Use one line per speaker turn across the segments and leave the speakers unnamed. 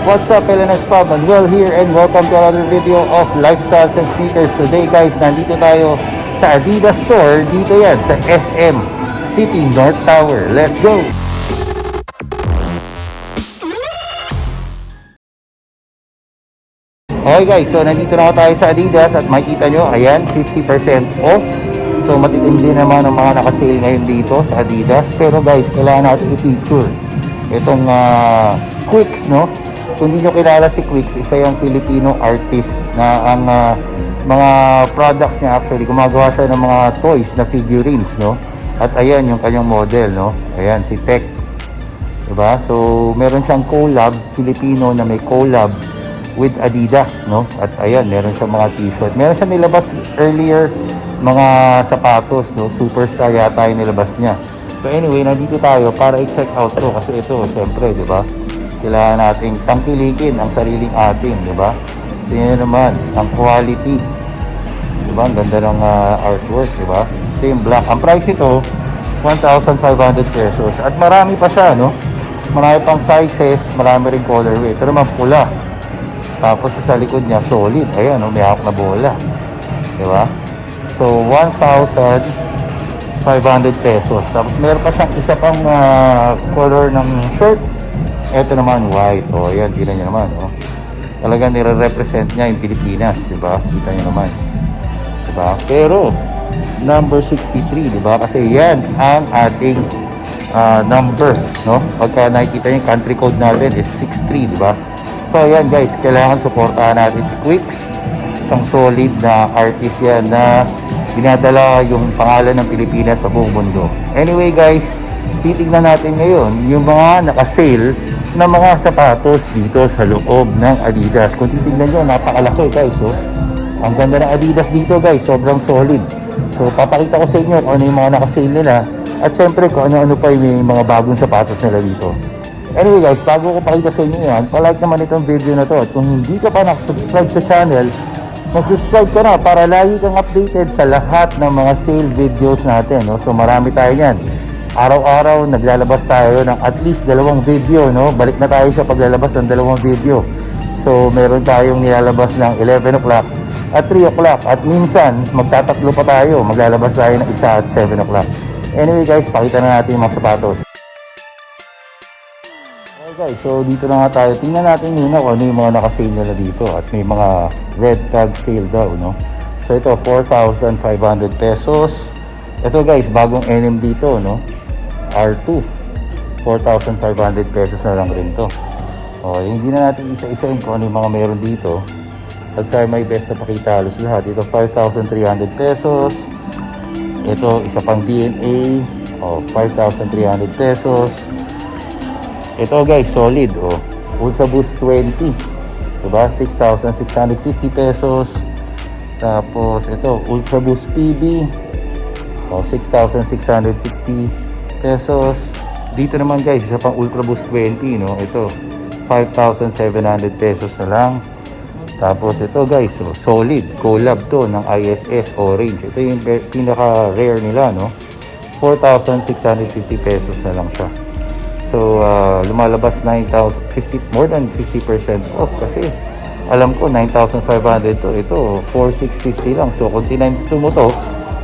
What's up, LNS Pub? Manuel here and welcome to another video of Lifestyles and Sneakers. Today guys, nandito tayo sa Adidas store. Dito yan sa SM City North Tower. Let's go! Okay guys, so nandito na tayo sa Adidas at makikita nyo, ayan, 50% off. So matitindi naman ang mga nakasale ngayon dito sa Adidas. Pero guys, kailangan natin i-feature itong Quicks, no? Kung hindi nyo kilala si Quicks, isa yung Filipino artist na ang mga products niya actually, gumagawa siya ng mga toys na figurines, no? At ayan yung kanyang model, no? Ayan, si Tech. Diba? So meron siyang collab, Filipino na may collab with Adidas, no? At ayan, meron siyang mga t-shirt. Meron siyang nilabas earlier mga sapatos, no? Superstar yata yung nilabas niya. So anyway, nandito tayo para i-check out to kasi ito, syempre, di ba? Kailangan nating tangkilikin ang sariling atin, di ba? Tingnan naman ang quality. Di ba? Ang ganda ng artwork, di ba? Ito yung black. Ang price nito, 1,500 pesos. At marami pa siya, no? Marami pang sizes, marami ring colorway. Ito naman pula. Tapos sa likod niya, solid. Ayan, no? May hawak na bola. Di ba? So, 1,500 pesos. Tapos meron pa siyang isa pang color ng shirt. Ito naman white. O, ayan, tingnan niyo naman. O. Talagang nire-represent niya yung Pilipinas. Diba? Kita niyo naman. Diba? Pero, number 63. Diba? Kasi yan ang ating number. No? Pagka nakikita niyo yung country code natin is 63. Diba? So, ayan guys. Kailangan supportahan natin si Quicks. Isang solid na artist yan na dinadala yung pangalan ng Pilipinas sa buong mundo. Anyway guys, titignan natin ngayon yung mga naka-sale na mga sapatos dito sa loob ng Adidas. Kung titignan nyo, napakalaki guys. Oh. Ang ganda ng Adidas dito guys, sobrang solid. So papakita ko sa inyo kung ano yung mga naka-sale nila at syempre kung ano-ano pa yung mga bagong sapatos nila dito. Anyway guys, bago ko pakita sa inyo yan, palike naman itong video na to. At kung hindi ka pa nakasubscribe sa channel, mag-subscribe ka na para lagi kang updated sa lahat ng mga sale videos natin, no? So marami tayo yan. Araw-araw naglalabas tayo ng at least 2 video, no? Balik na tayo sa paglalabas ng 2 video. So meron tayong nilalabas ng 11 o'clock at 3 o'clock. At minsan magtatatlo pa tayo. Maglalabas tayo ng isa at 7 o'clock. Anyway guys, pakita na natin yung mga sapatos. Okay, so dito na nga tayo. Tingnan natin muna kung ano yung mga nakasale nila dito. At may mga red tag sale daw, no? So ito, 4,500 pesos. Ito guys, bagong NM dito, no? R2. 4,500 pesos na lang rin to. Okay, hindi na natin isa-isain kung ano yung mga meron dito. I'll try my best na pakita halos lahat. Ito, 5,300 pesos. Ito, isa pang DNA. 5,300 pesos. Ito guys, solid. Ultra Boost 20. Diba? 6,650 pesos. Tapos ito, Ultra Boost PB. 6,660 pesos. Dito naman guys, isa pang Ultra Boost 20, no? Ito, 5,700 pesos na lang. Tapos ito guys, solid. Collab to ng ISS Orange. Ito yung pinaka-rare nila, no? 4,650 pesos na lang siya. So, lumalabas 9,050, more than 50% off kasi alam ko 9,500 to. Ito, 4,650 lang. So, kung tinime 2 mo to,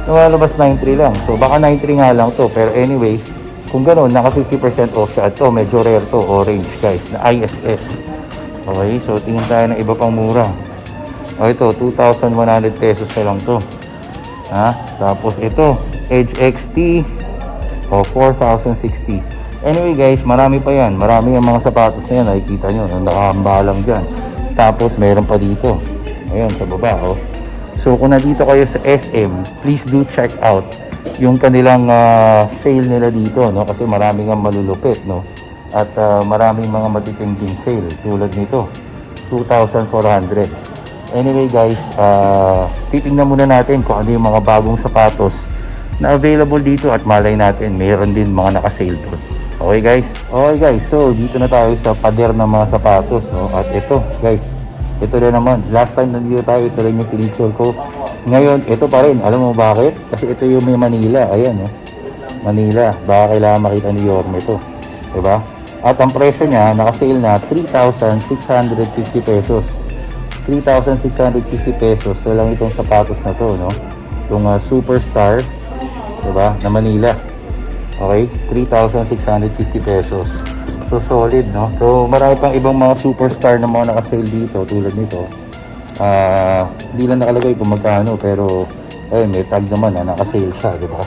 lumalabas 9,300 lang. So, baka 9,300 nga lang to. Pero anyway, kung gano'n, naka 50% off siya. At to, medyo rare to, orange guys, na ISS. Okay, so tingin tayo ng iba pang mura. Ito, 2,100 pesos na lang to. Tapos ito, Edge XT, 4,060. Anyway guys, marami pa yan. Marami yung mga sapatos na yan. Nakikita nyo, nakahamba lang dyan. Tapos mayroon pa dito. Ayan, sa baba. So kung nandito kayo sa SM, please do check out yung kanilang sale nila dito, no? Kasi maraming ang malulupit, no? At maraming mga matitinding sale. Tulad nito, 2,400. Anyway guys, titingnan muna natin kung ano yung mga bagong sapatos na available dito. At malay natin, mayroon din mga nakasale doon. Okay guys, so dito na tayo sa pader ng mga sapatos, no? At ito guys, ito na naman, last time nandito tayo, ito rin yung pinicture ko. Ngayon, ito pa rin, alam mo bakit? Kasi ito yung may Manila, ayan, no? Manila, baka kailangan makita ni Yorme ito, diba? At ang presyo niya, naka-sale na 3,650 pesos. 3,650 pesos. So lang itong sapatos na to, no? Itong Superstar, diba? Na Manila. Okay? 3,650 pesos. So solid, no? So marami pang ibang mga Superstar na mga naka-sale dito, tulad nito. Hindi lang nakalagay kung magkano, pero ayun, may tag naman na naka-sale siya, diba?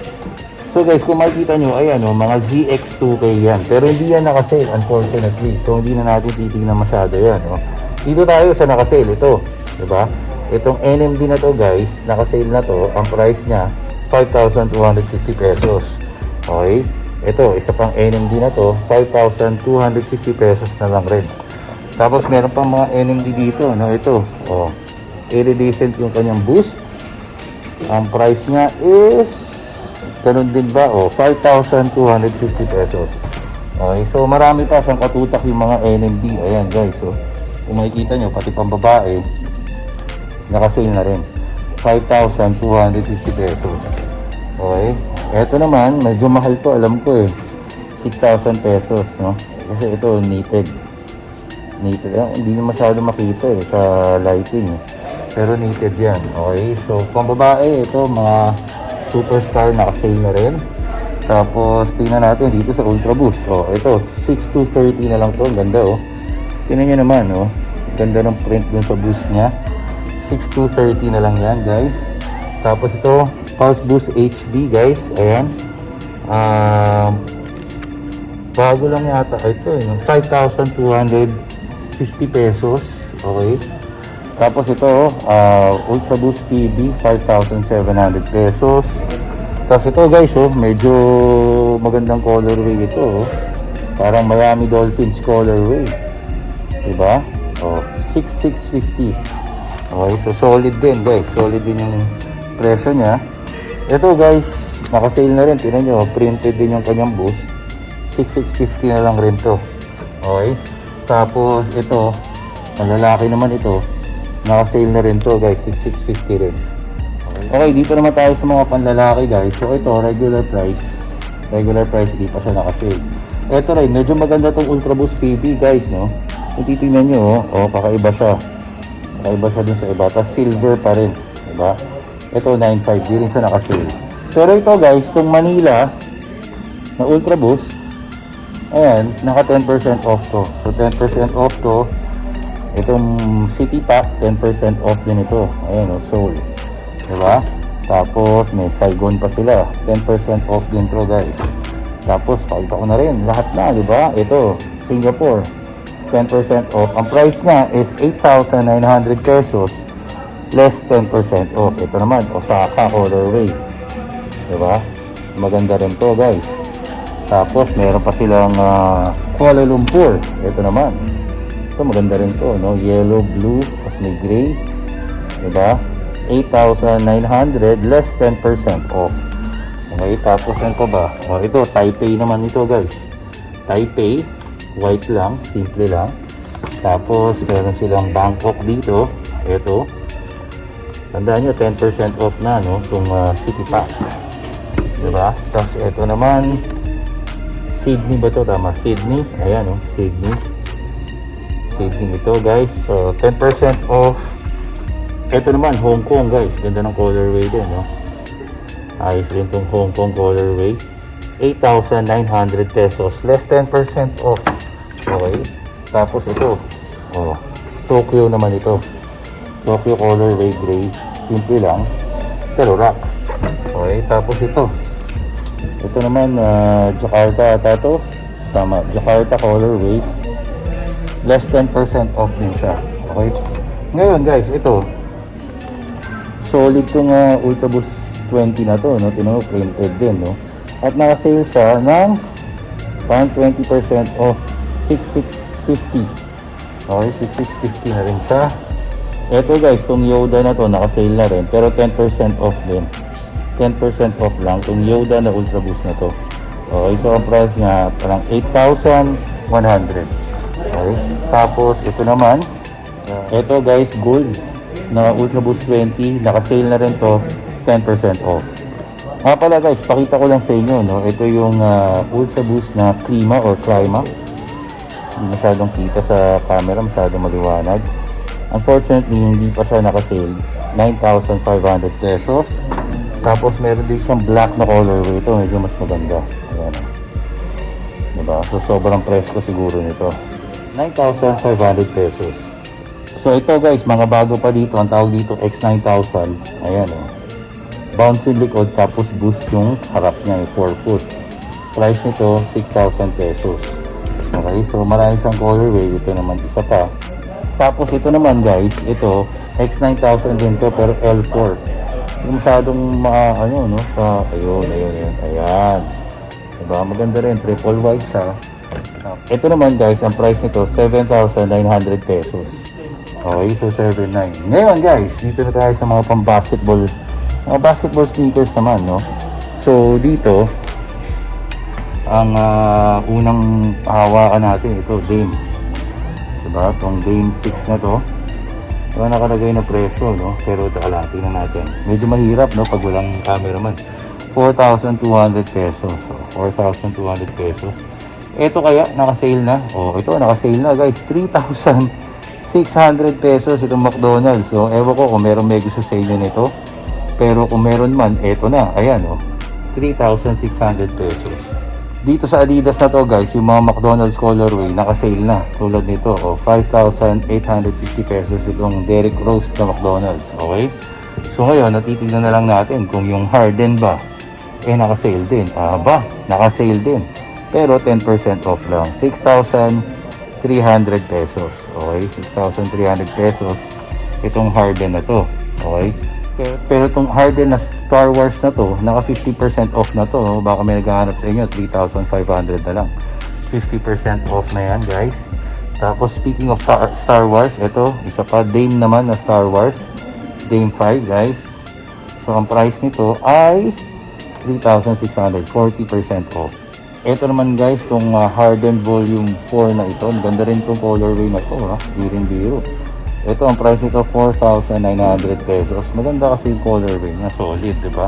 So guys, kung makikita nyo, ayan o, mga ZX2K yan. Pero hindi yan naka-sale, unfortunately. So hindi na natin titignan masyado yan, no? Dito tayo sa naka-sale, ito, diba? Itong NMD na to guys, naka-sale na to, ang price niya 5,250 pesos. Okay? Ito, isa pang NMD na to, 5,250 pesos na lang rin. Tapos meron pang mga NMD dito, no? Ito, oh, iridescent yung kanyang boost. Ang price niya is ganun din ba? Oh, 5,250 pesos. Okay, so marami pa siyang katutak yung mga NMD. Ayan guys, so kung makikita nyo, pati pang babae, naka-sale na rin. 5,250 pesos. Okay, eto naman, medyo mahal to, alam ko eh. 6,000 pesos, no? Kasi ito, knitted. Knitted, hindi nyo masyado makita eh, sa lighting. Pero knitted yan, okay? So, pang babae, ito, mga Superstar, naka-sale na rin. Tapos, tingnan natin dito sa Ultra Boost. Oh, ito, 6,230 na lang to. Ganda, oh. Tingnan nyo naman, oh. Ganda ng print dun sa boost niya. 6,230 na lang yan, guys. Tapos, ito, Pulse Boost HD, guys. Ayan. Bago lang yata. Ito, 5,250 pesos. Okay. Tapos ito, Ultra Boost PB, 5,700 pesos. Tapos ito guys, oh, medyo magandang colorway ito. Oh. Parang Miami Dolphins colorway. Diba? Oh, 6,650. Okay, so solid din guys. Solid din yung presyo niya. Ito guys, naka-sale na rin. Tingnan nyo, printed din yung kanyang boost. 6,650 na lang rin to. Okay. Tapos ito, ang lalaki naman ito, naka-sale na rin to guys, 6,650 rin. Okay, dito naman tayo sa mga panlalaki guys. So ito, regular price. Regular price, hindi pa siya naka-sale. Ito rin, medyo maganda tong Ultra Boost PB guys, no? Kung titingnan nyo, oh, kakaiba siya. Kakaiba siya dun sa iba. Tapos silver pa rin, diba? Ito, 9,500, di rin siya naka-sale. Pero ito guys, itong Manila na Ultra Boost, ayan, naka 10% off to. So 10% off to. Itong City Pack, 10% off din ito. Ayan o, Seoul. Diba? Tapos may Saigon pa sila. 10% off din to guys. Tapos pakita ko na rin. Lahat na, diba? Ito, Singapore. 10% off. Ang price niya is 8,900 pesos. Less 10% off. Ito naman, Osaka colorway. Diba? Maganda rin to guys. Tapos meron pa silang Kuala Lumpur. Ito naman. Ito maganda rin to, no? Yellow, blue, tapos may gray. Diba? 8,900 less 10% off. Okay, tapos yan pa ba? Oh, ito, Taipei naman ito guys. Taipei, white lang, simple lang. Tapos meron silang Bangkok dito. Ito. Tandaan nyo, 10% off na, no? Itong City Pack. Diba? Tapos ito naman, Sydney ba ito? Tama, Sydney. Ayan, no? Sydney. Sydney ito guys, so 10% off. Ito naman, Hong Kong guys, ganda ng colorway din, no? Ayos rin itong Hong Kong colorway. 8,900 pesos, less 10% off. Okay, tapos ito, oh, Tokyo naman ito. Tokyo colorway gray, simple lang, pero rock. Okay, tapos ito naman, Jakarta ata to. Tama, Jakarta colorway, less 10% off din siya. Okay. Ngayon guys, ito solid tong Ultra Boost 20 na to, no? Tino, printed din, no? At naka-sale siya ng 20% off, 6,650. Okay, 6,650 na rin siya. Ito guys, tong Yoda na to, naka-sale na rin, pero 10% off din. 10% off lang tong Yoda na Ultra Boost na to. Okay, so ang price niya parang 8,100. Okay. Tapos ito naman, ito guys, gold na Ultra Boost 20, naka-sale na rin to, 10% off. Pala guys, pakita ko lang sa inyo, no? Ito yung Ultra Boost na Klima or Klima. Hindi masyadong kita sa camera, masyadong maliwanag. Unfortunately, hindi pa siya naka-sale. 9,500 pesos. Tapos meron din siyang black na colorway. Ito medyo mas maganda. Ayan. Diba? So sobrang presko siguro nito. 9,500 pesos. So ito guys, mga bago pa dito. Ang tawag dito X9000. Ayan o. Bounce yung likod tapos boost yung harap niya. 4 foot. Price nito 6,000 pesos. Okay, so marami siyang colorway. Ito naman isa pa. Tapos ito naman guys, ito X9000 din to pero L4. Yung masyadong ano no, sa ayun. Ayan. Diba? Maganda rin, triple white siya. Ito naman guys, ang price nito 7,900 pesos. Okay, so 7,900. Ngayon guys, dito na tayo sa mga pang-basketball. Mga basketball sneakers naman, no? So dito ang unang hawakan natin, ito Dame. Diba? Itong Dame 6 na to. Diba nakalagay na presyo, no? Pero ito, tingnan natin. Medyo mahirap, no? Pag walang cameraman. 4,200 pesos. So, 4,200 pesos. Ito kaya, naka-sale na. Oh, ito, naka-sale na, guys. 3,600 pesos itong McDonald's. So, ewan ko kung meron may gusto sa inyo nito. Pero kung meron man, ito na. Ayan, oh. 3,600 pesos. Dito sa Adidas na to guys, yung mga McDonald's colorway, naka-sale na. Tulad nito, oh, 5,850 pesos itong Derrick Rose na McDonald's. Okay? So ngayon, natitignan na lang natin kung yung Harden ba, naka-sale din. Naka-sale din. Pero 10% off lang. 6,300 pesos. Okay? 6,300 pesos itong Harden na to. Okay? Pero itong Harden na Star Wars na to, naka 50% off na to. No? Baka may naghahanap sa inyo, 3,500 na lang. 50% off na yan guys. Tapos speaking of Star Wars, ito, isa pa, Dame naman na Star Wars. Dame 5 guys. So ang price nito ay 3,600, 40% off. Ito naman guys, itong Harden Volume 4 na ito. Maganda rin itong colorway na ito. Di rin biro. Ito, ang price nito 4,900 pesos. Maganda kasi yung colorway niya. Solid, di ba?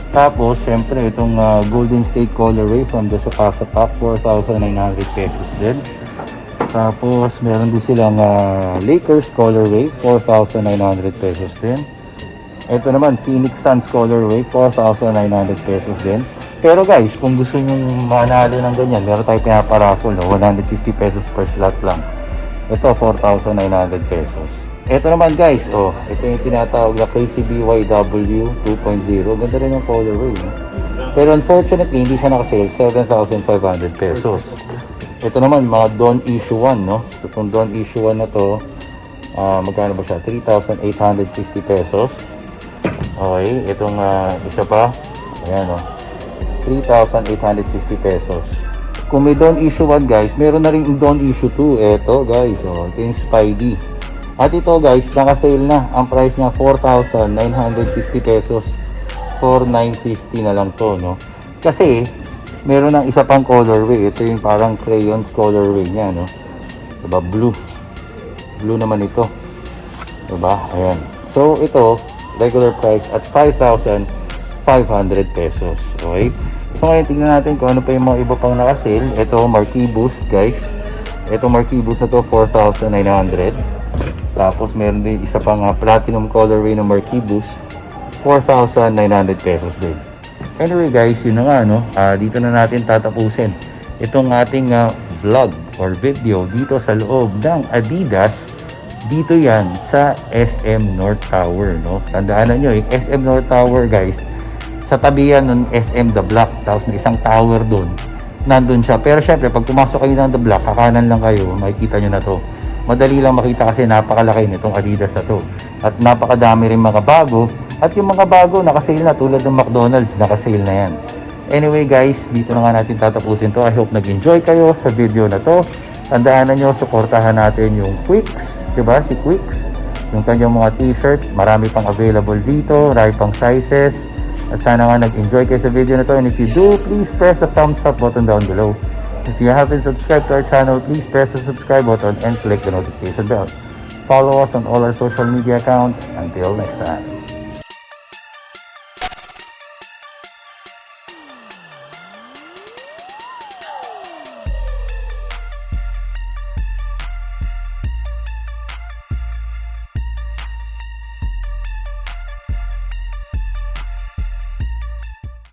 Tapos, syempre, itong Golden State colorway from the CASA pack, 4,900 pesos din. Tapos, meron din silang Lakers colorway, 4,900 pesos din. Ito naman, Phoenix Suns colorway, 4,900 pesos din. Pero guys, kung gusto nyo manalo ng ganyan, meron tayo pinaparaffle, no? 150 pesos per slot lang. Ito, 4,900 pesos. Ito naman guys, oh, ito yung tinatawag na KCBYW 2.0. Ganda rin yung colorway. No? Pero unfortunately, hindi siya nakasale, 7,500 pesos. Ito naman, mga Don Issue 1, no? Itong Don Issue 1 na to, magkano ba siya? 3,850 pesos. Okay, itong isa pa, ayan, oh, 3,850 pesos. Kung may Don Issue 1 guys, meron na rin Don Issue 2. Ito guys, oh, ito yung Spidey. At ito guys, naka-sale na. Ang price niya 4,950 pesos. 4,950 na lang to, no? Kasi meron ng isa pang colorway. Ito yung parang crayons colorway niya, no? Diba? Blue naman ito. Diba? Ayan. So ito, regular price at 5,500 pesos. Okay? So ngayon tingnan natin kung ano pa yung mga iba pang naka-sale. Ito, Marquee Boost guys. Ito Marquee Boost na to, 4,900. Tapos meron din isa pang platinum colorway na Marquee Boost, 4,900 pesos din. Anyway guys, yun na nga, no? Dito na natin tatapusin itong ating vlog or video dito sa loob ng Adidas. Dito yan sa SM North Tower, no? Tandaan nyo, yung SM North Tower guys, sa tabi yan ng SM The Block. Tapos may isang tower doon. Nandun siya. Pero syempre, pag pumasok kayo ng The Block, kakanan lang kayo, makikita nyo na to. Madali lang makita kasi napakalaki nitong Adidas na to. At napakadami rin mga bago. At yung mga bago, nakasale na. Tulad ng McDonald's, nakasale na yan. Anyway guys, dito na nga natin tatapusin to. I hope nag-enjoy kayo sa video na to. Tandaan nyo, suportahan natin yung Quicks. Diba? Si Quicks. Yung kanyang mga t-shirt. Marami pang available dito. Marami pang sizes. At sana nga nag-enjoy kayo sa video na to. And if you do, please press the thumbs up button down below. If you haven't subscribed to our channel, please press the subscribe button and click the notification bell. Follow us on all our social media accounts. Until next time.